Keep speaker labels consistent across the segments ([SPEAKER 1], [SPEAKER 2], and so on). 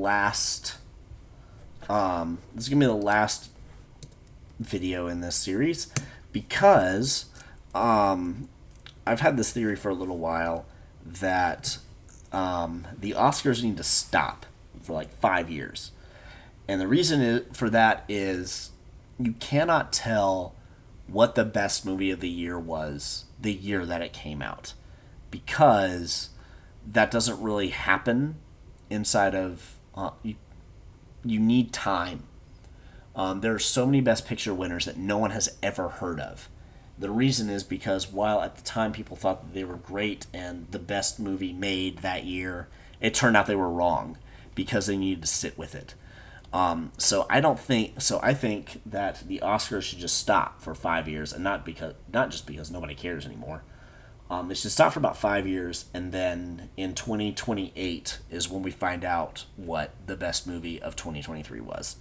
[SPEAKER 1] last. This is gonna be the last video in this series because I've had this theory for a little while that the Oscars need to stop for like 5 years, and the reason for that is you cannot tell what the best movie of the year was the year that it came out because that doesn't really happen inside of you need time. There are so many Best Picture winners that no one has ever heard of. The reason is because while at the time people thought that they were great and the best movie made that year, it turned out they were wrong because they needed to sit with it. So I don't think so. I think that the Oscars should just stop for 5 years, and not just because nobody cares anymore. It should stop for about 5 years, and then in 2028 is when we find out what the best movie of 2023 was.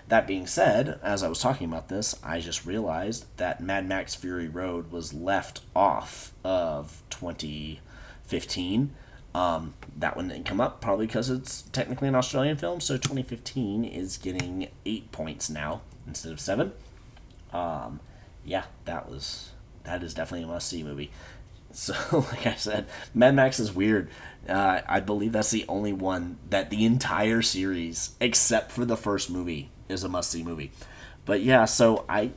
[SPEAKER 1] That being said, as I was talking about this, I just realized that Mad Max Fury Road was left off of 2015. That one didn't come up, probably because it's technically an Australian film, so 2015 is getting 8 points now instead of 7. Yeah, that is definitely a must-see movie. So, like I said, Mad Max is weird. I believe that's the only one that the entire series, except for the first movie, is a must-see movie. But yeah, so I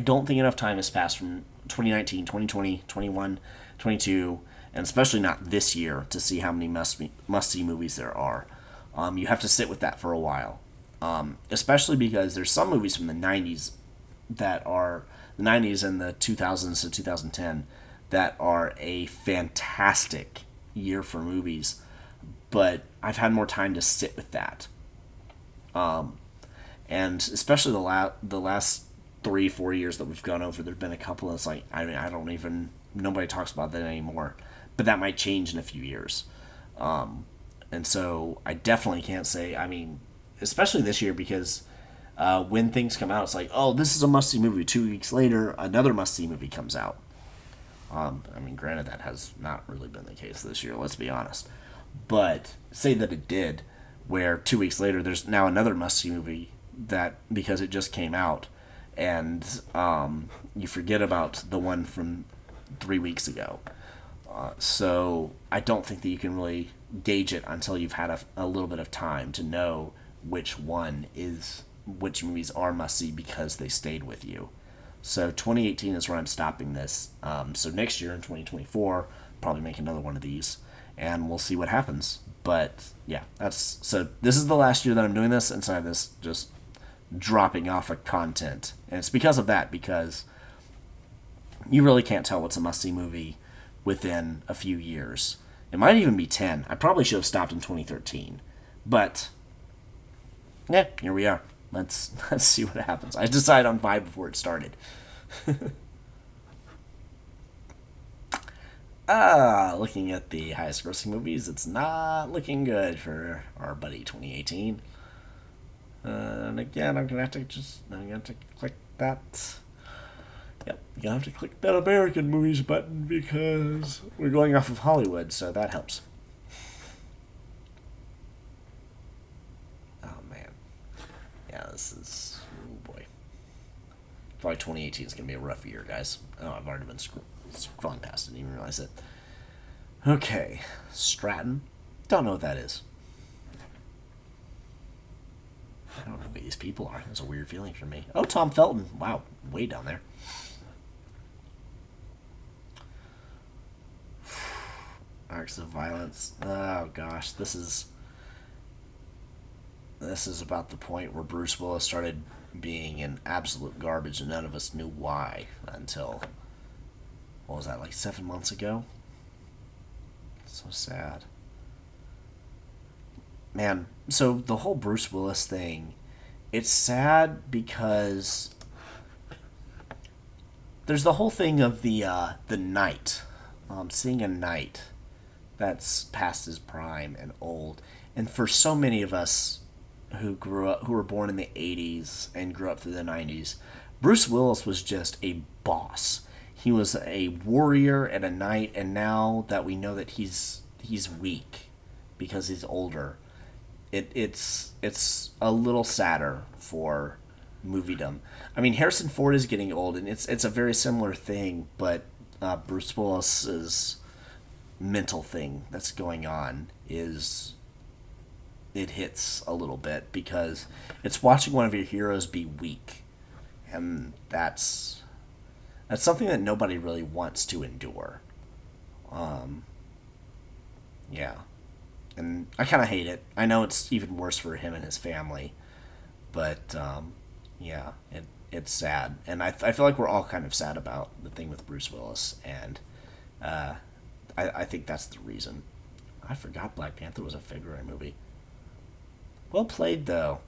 [SPEAKER 1] don't think enough time has passed from 2019, 2020, 21, 22, and especially not this year to see how many must-see movies there are. You have to sit with that for a while, especially because there's some movies from the 90s that are the 90s and the 2000s to 2010 that are a fantastic year for movies, but I've had more time to sit with that. And especially the last 3-4 years that we've gone over, there've been a couple that's like I don't even nobody talks about that anymore, but that might change in a few years. And so I definitely can't say. I mean, especially this year because when things come out, it's like, oh, this is a must-see movie. 2 weeks later, another must-see movie comes out. I mean, granted, that has not really been the case this year. Let's be honest. But say that it did, where 2 weeks later, there's now another must-see movie that because it just came out, and you forget about the one from 3 weeks ago. So I don't think that you can really gauge it until you've had a little bit of time to know which movies are must-see because they stayed with you. So 2018 is where I'm stopping this. So next year in 2024, probably make another one of these, and we'll see what happens. But yeah, so this is the last year that I'm doing this, and so I have this just dropping off of content, and it's because of that, because you really can't tell what's a must-see movie within a few years. It might even be 10. I probably should have stopped in 2013, but yeah, here we are. Let's see what happens. I decided on 5 before it started. Looking at the highest grossing movies, it's not looking good for our buddy 2018. And again, I'm gonna have to click that. Yep, you're gonna have to click that American movies button because we're going off of Hollywood, so that helps. Oh man, yeah, this is oh boy. Probably 2018 is gonna be a rough year, guys. Oh, I've already been scrolling past it, didn't even realize it. Okay, Stratton. Don't know what that is. I don't know who these people are. It's a weird feeling for me. Oh, Tom Felton. Wow, way down there. Arcs of Violence. Oh gosh, this is about the point where Bruce Willis started being an absolute garbage, and none of us knew why until what was that, like 7 months ago? So sad. Man, so the whole Bruce Willis thing, it's sad because there's the whole thing of the knight, seeing a knight that's past his prime and old, and for so many of us who were born in the 80s and grew up through the 90s, Bruce Willis was just a boss. He was a warrior and a knight, and now that we know that he's weak because he's older. It's a little sadder for moviedom. I mean, Harrison Ford is getting old, and it's a very similar thing, but Bruce Willis's mental thing that's going on is it hits a little bit because it's watching one of your heroes be weak, and that's something that nobody really wants to endure. Um, yeah, and I kind of hate it. I know it's even worse for him and his family, but yeah, it's sad, and I feel like we're all kind of sad about the thing with Bruce Willis, and uh, I think that's the reason. I forgot Black Panther was a February movie. Well played though,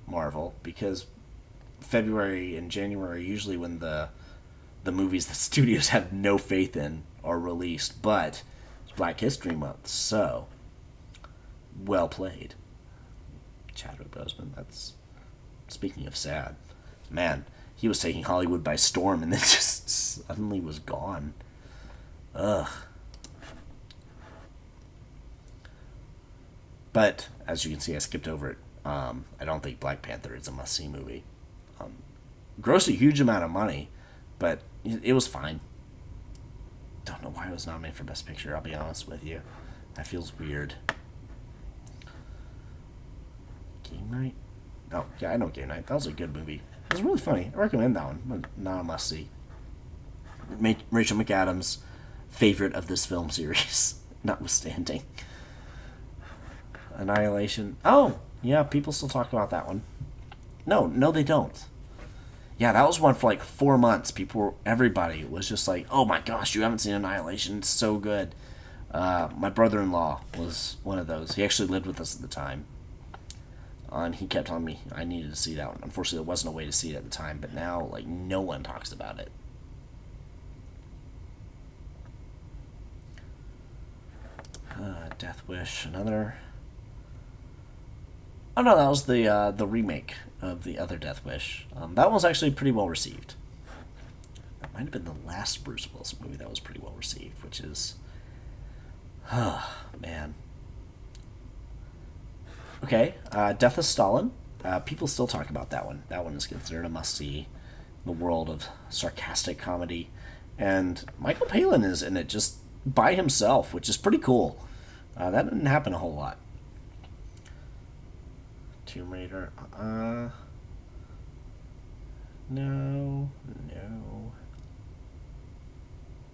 [SPEAKER 1] Marvel, because February and January are usually when the movies that studios have no faith in are released, but it's Black History Month, so well played, Chadwick Boseman. That's speaking of sad, man. He was taking Hollywood by storm, and then just suddenly was gone. Ugh. But as you can see, I skipped over it. I don't think Black Panther is a must-see movie. Um, Grossed a huge amount of money, but it was fine. Don't know why it was nominated for Best Picture. I'll be honest with you, that feels weird. Game Night? Oh yeah, I know Game Night. That was a good movie. It was really funny. I recommend that one, but not a must-see. Rachel McAdams' favorite of this film series, notwithstanding. Annihilation. Oh, yeah, people still talk about that one. No, they don't. Yeah, that was one for like 4 months. Everybody was just like, "Oh my gosh, you haven't seen Annihilation? It's so good." My brother-in-law was one of those. He actually lived with us at the time, and he kept telling me I needed to see that one. Unfortunately, there wasn't a way to see it at the time, but now like no one talks about it. Death Wish, another. Oh no, that was the remake of the other Death Wish. That one was actually pretty well received. That might have been the last Bruce Willis movie that was pretty well received, which is, man. Okay, Death of Stalin. People still talk about that one. That one is considered a must-see in the world of sarcastic comedy, and Michael Palin is in it just by himself, which is pretty cool. That didn't happen a whole lot. Tomb Raider. No.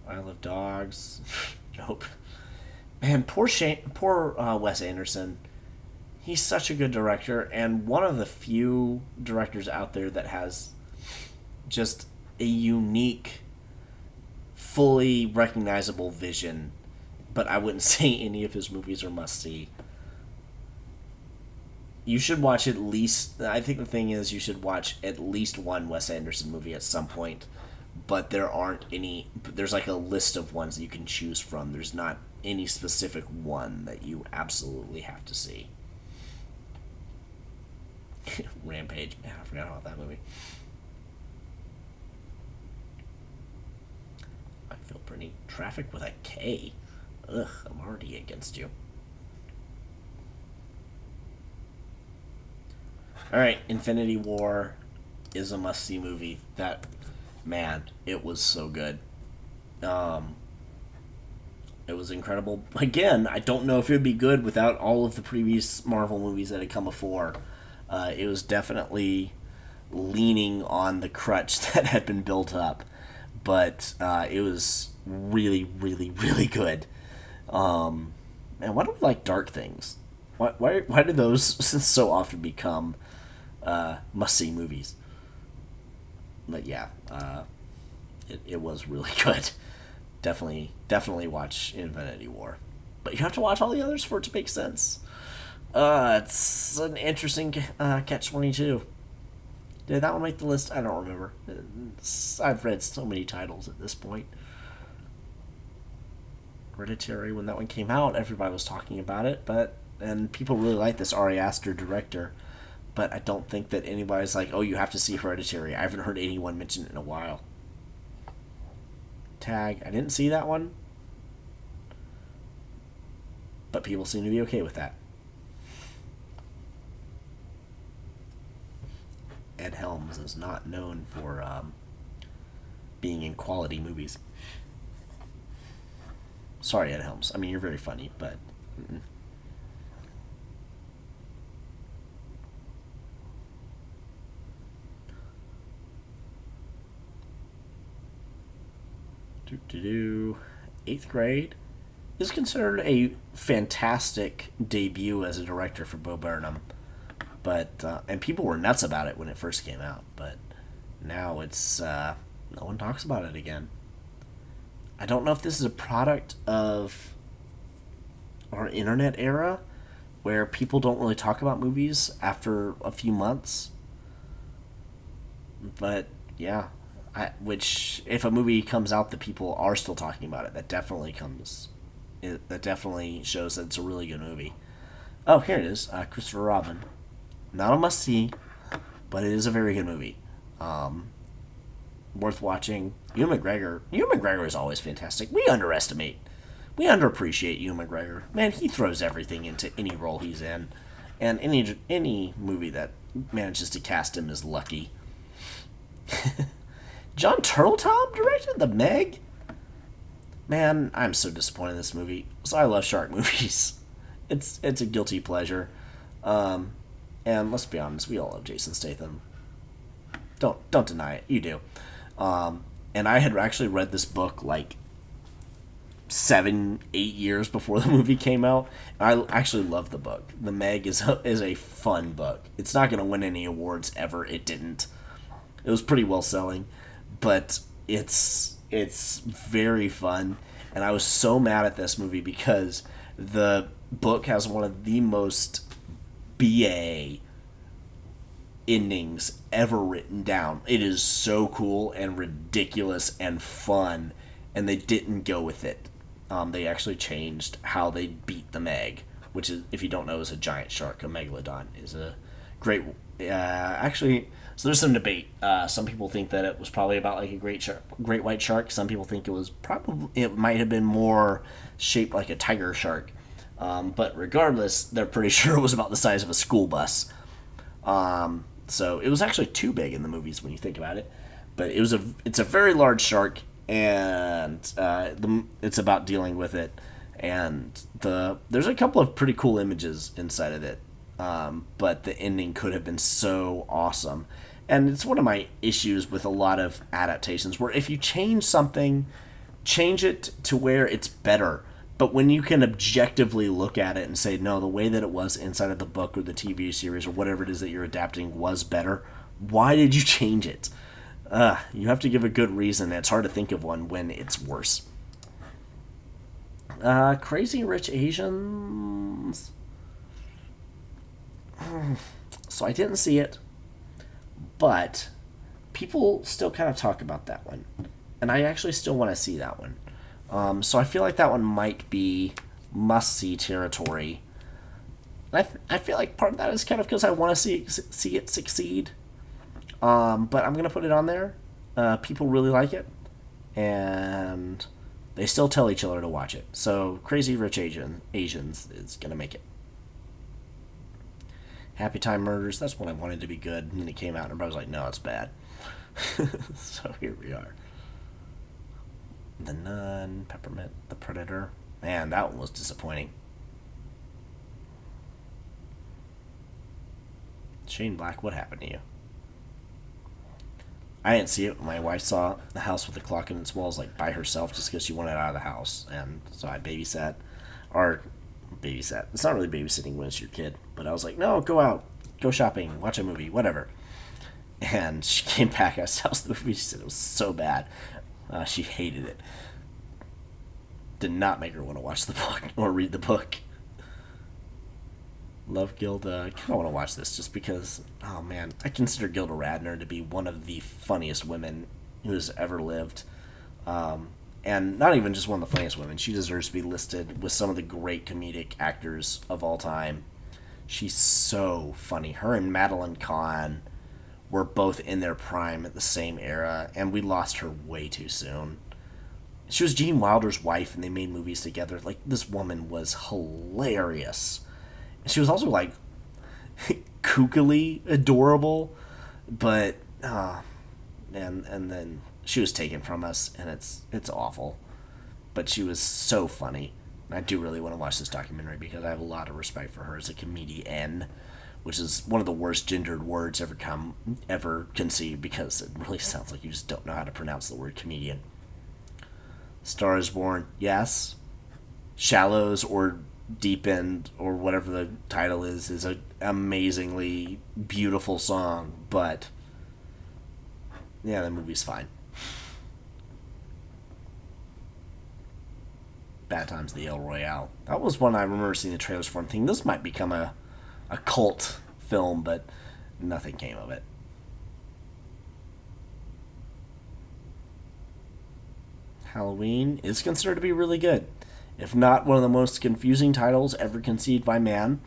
[SPEAKER 1] Isle of Dogs. Nope. Man, poor Wes Anderson. He's such a good director, and one of the few directors out there that has just a unique, fully recognizable vision. But I wouldn't say any of his movies are must see. You should watch at least. I think the thing is, you should watch at least one Wes Anderson movie at some point. But there aren't any. There's like a list of ones that you can choose from. There's not any specific one that you absolutely have to see. Rampage. Man, I forgot about that movie. I feel pretty. Traffic with a K. Ugh, I'm already against you. Alright, Infinity War is a must-see movie. That, man, it was so good. It was incredible. Again, I don't know if it would be good without all of the previous Marvel movies that had come before. It was definitely leaning on the crutch that had been built up. But it was really, really, really good. Man, why do we like dark things? Why do those so often become must-see movies? But yeah, it was really good. Definitely watch Infinity War. But you have to watch all the others for it to make sense. It's an interesting catch-22. Did that one make the list? I don't remember. I've read so many titles at this point. Hereditary, when that one came out, everybody was talking about it, and people really like this Ari Aster director, but I don't think that anybody's like, oh, you have to see Hereditary. I haven't heard anyone mention it in a while. Tag, I didn't see that one. but people seem to be okay with that. Ed Helms is not known for being in quality movies. Sorry, Ed Helms. I mean, you're very funny, but. Mm-mm. Do. Eighth Grade is considered a fantastic debut as a director for Bo Burnham, but and people were nuts about it when it first came out. But now it's no one talks about it again. I don't know if this is a product of our internet era, where people don't really talk about movies after a few months. But yeah, which if a movie comes out that people are still talking about it, that definitely shows that it's a really good movie. Oh, here it is, Christopher Robin. Not a must see, but it is a very good movie. Um, Worth watching. Ewan McGregor. Ewan McGregor is always fantastic. We underappreciate Ewan McGregor. Man, he throws everything into any role he's in, and any movie that manages to cast him is lucky. John Turteltaub directed The Meg. Man, I'm so disappointed in this movie. So I love shark movies. It's a guilty pleasure. Um, and let's be honest, we all love Jason Statham. Don't deny it. You do. And I had actually read this book like 7, 8 years before the movie came out. I actually love the book. The Meg is a fun book. It's not going to win any awards ever. It didn't. It was pretty well selling, but it's very fun. And I was so mad at this movie because the book has one of the most BA endings ever written down. It is so cool and ridiculous and fun, and they didn't go with it. They actually changed how they beat the Meg, which is, if you don't know, is a giant shark. A megalodon is a great. Actually, so there's some debate. Some people think that it was probably about like a great white shark. Some people think it might have been more shaped like a tiger shark. But regardless, they're pretty sure it was about the size of a school bus. So it was actually too big in the movies when you think about it. But it's a very large shark, and it's about dealing with it. And there's a couple of pretty cool images inside of it. But the ending could have been so awesome. And it's one of my issues with a lot of adaptations, where if you change something, change it to where it's better. But when you can objectively look at it and say, no, the way that it was inside of the book or the TV series or whatever it is that you're adapting was better, why did you change it? You have to give a good reason. It's hard to think of one when it's worse. Crazy Rich Asians. So I didn't see it, but people still kind of talk about that one. And I actually still want to see that one. So I feel like that one might be must-see territory. I feel like part of that is kind of because I want to see it succeed. But I'm going to put it on there. People really like it. And they still tell each other to watch it. So Crazy Rich Asians is going to make it. Happy Time Murders, that's when I wanted to be good. And then it came out and everybody was like, no, it's bad. So here we are. The Nun, Peppermint, The Predator. Man, that one was disappointing. Shane Black, what happened to you? I didn't see it. My wife saw The House with the Clock in its Walls like by herself just because she wanted out of the house. And so I babysat. Or babysat. It's not really babysitting when it's your kid. But I was like, no, go out. Go shopping. Watch a movie. Whatever. And she came back. I saw the movie. She said it was so bad. She hated it. Did not make her want to watch the book or read the book. Love Gilda. I kind of want to watch this just because, oh man, I consider Gilda Radner to be one of the funniest women who has ever lived. And not even just one of the funniest women. She deserves to be listed with some of the great comedic actors of all time. She's so funny. Her and Madeline Kahn were both in their prime at the same era, and we lost her way too soon. She was Gene Wilder's wife, and they made movies together. Like, this woman was hilarious. And she was also, like, kookily adorable, but, and then she was taken from us, and it's awful. But she was so funny. I do really want to watch this documentary because I have a lot of respect for her as a comedian, which is one of the worst gendered words ever conceived, because it really sounds like you just don't know how to pronounce the word comedian. Star is Born, yes. Shallows or Deep End or whatever the title is an amazingly beautiful song, but yeah, the movie's fine. Bad Times at the El Royale. That was one I remember seeing the trailers for and thinking this might become a cult film, but nothing came of it. Halloween is considered to be really good. If not one of the most confusing titles ever conceived by man,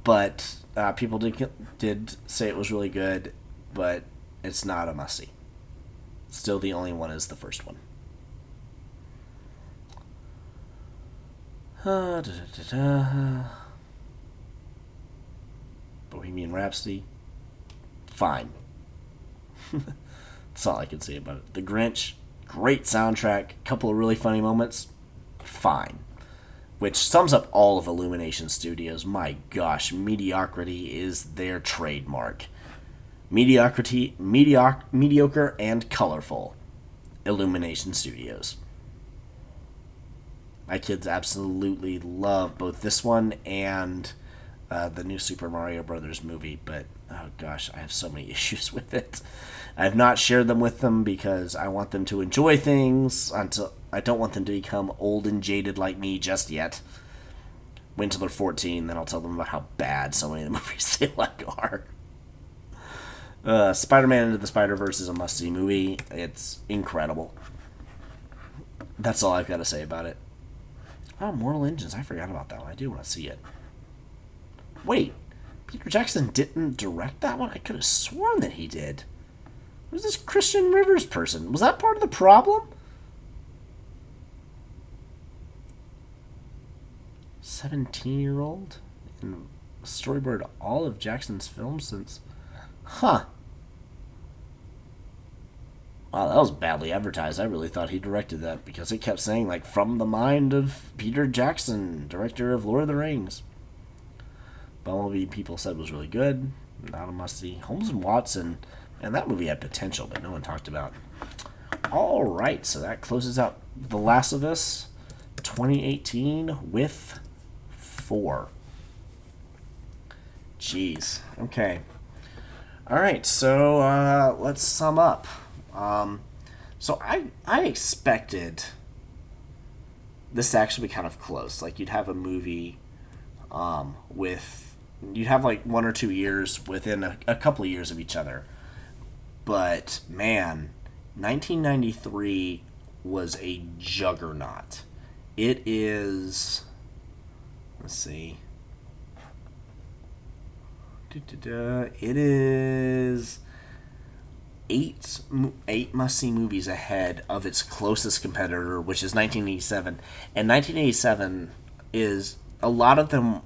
[SPEAKER 1] but people did say it was really good, but it's not a must-see. Still, the only one is the first one. Bohemian Rhapsody, fine. That's all I can say about it. The Grinch, great soundtrack, couple of really funny moments, fine. Which sums up all of Illumination Studios. My gosh, mediocrity is their trademark. Mediocre and colorful. Illumination Studios. My kids absolutely love both this one and the new Super Mario Brothers movie, but oh gosh, I have so many issues with it. I have not shared them with them because I want them to enjoy things until I don't want them to become old and jaded like me just yet. Wait until they're 14, then I'll tell them about how bad so many of the movies they like are. Spider-Man Into the Spider-Verse is a must-see movie. It's incredible. That's all I've got to say about it. Oh, Mortal Engines. I forgot about that one. I do want to see it. Wait, Peter Jackson didn't direct that one? I could have sworn that he did. Who's this Christian Rivers person? Was that part of the problem? 17-year-old? And storyboard all of Jackson's films since... Huh. Wow, that was badly advertised. I really thought he directed that because it kept saying, like, from the mind of Peter Jackson, director of Lord of the Rings. Bumblebee, people said was really good. Not a must-see. Holmes and Watson, and that movie had potential, but no one talked about. All right, so that closes out The Last of Us 2018 with 4. Jeez. Okay. All right, so let's sum up. So I expected this to actually be kind of close. Like, you'd have a movie you'd have like 1 or 2 years within a couple of years of each other. But, man, 1993 was a juggernaut. It is... Let's see. It is... eight must-see movies ahead of its closest competitor, which is 1987. And 1987 is... A lot of them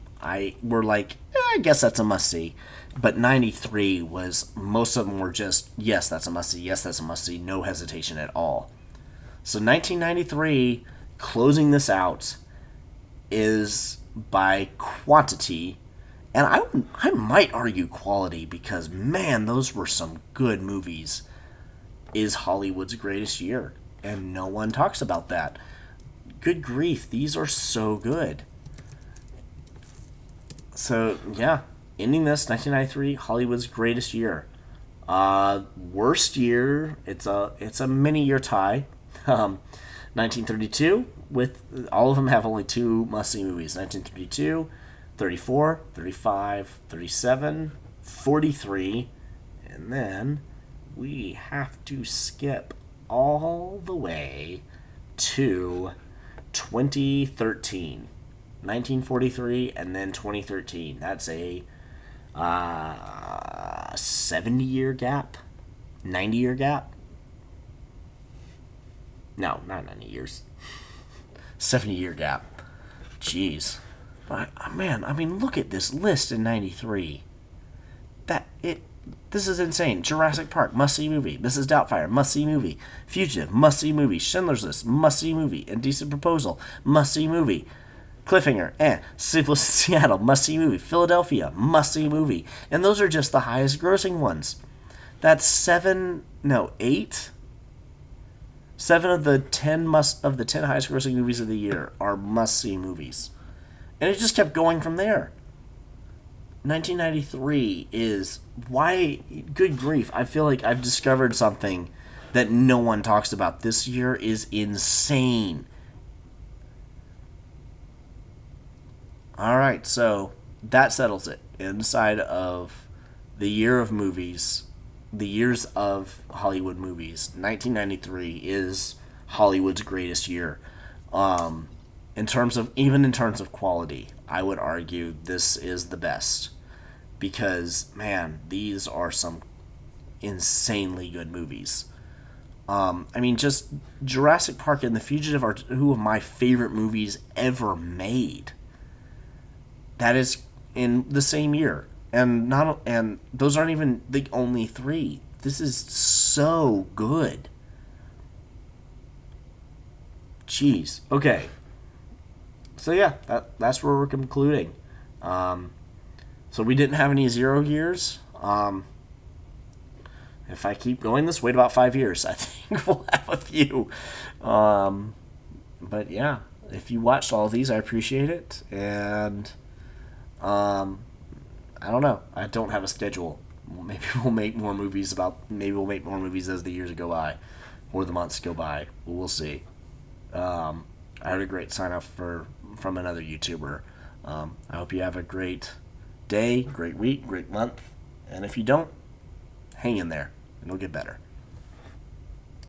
[SPEAKER 1] were like, I guess that's a must-see. But 93 was... Most of them were just, yes, that's a must-see. Yes, that's a must-see. No hesitation at all. So 1993, closing this out, is by quantity... And I might argue quality because, man, those were some good movies. Is Hollywood's greatest year. And no one talks about that. Good grief, these are so good. So, yeah, ending this, 1993, Hollywood's greatest year. Worst year, it's a mini-year tie. 1932, with all of them have only 2 must-see movies. 1932... 34, 35, 37, 43, and then we have to skip all the way to 2013. 1943 and then 2013. That's a 70-year gap? 90-year gap? No, not 90 years. 70-year gap. Jeez. But, man, I mean, look at this list in 93. This is insane. Jurassic Park, must-see movie. Mrs. Doubtfire, must-see movie. Fugitive, must-see movie. Schindler's List, must-see movie. Indecent Proposal, must-see movie. Cliffhanger, Sleepless in Seattle, must-see movie. Philadelphia, must-see movie. And those are just the highest grossing ones. That's 8? 7 of the 10 highest grossing movies of the year are must-see movies. And it just kept going from there. 1993 is why, good grief, I feel like I've discovered something that no one talks about. This year is insane. Alright, so that settles it. Inside of the year of movies, the years of Hollywood movies, 1993 is Hollywood's greatest year. In terms of quality, I would argue this is the best. Because, man, these are some insanely good movies. I mean, just Jurassic Park and The Fugitive are two of my favorite movies ever made. That is in the same year. And those aren't even the only three. This is so good. Jeez. Okay. So yeah, that's where we're concluding. So we didn't have any 0 years. If I keep going this, wait about 5 years. I think we'll have a few. But yeah, if you watched all of these, I appreciate it. And I don't know. I don't have a schedule. Maybe we'll make more movies as the years go by, or the months go by. We'll see. I heard a great sign off from another YouTuber. I hope you have a great day, great week, great month, and if you don't, hang in there. It'll get better.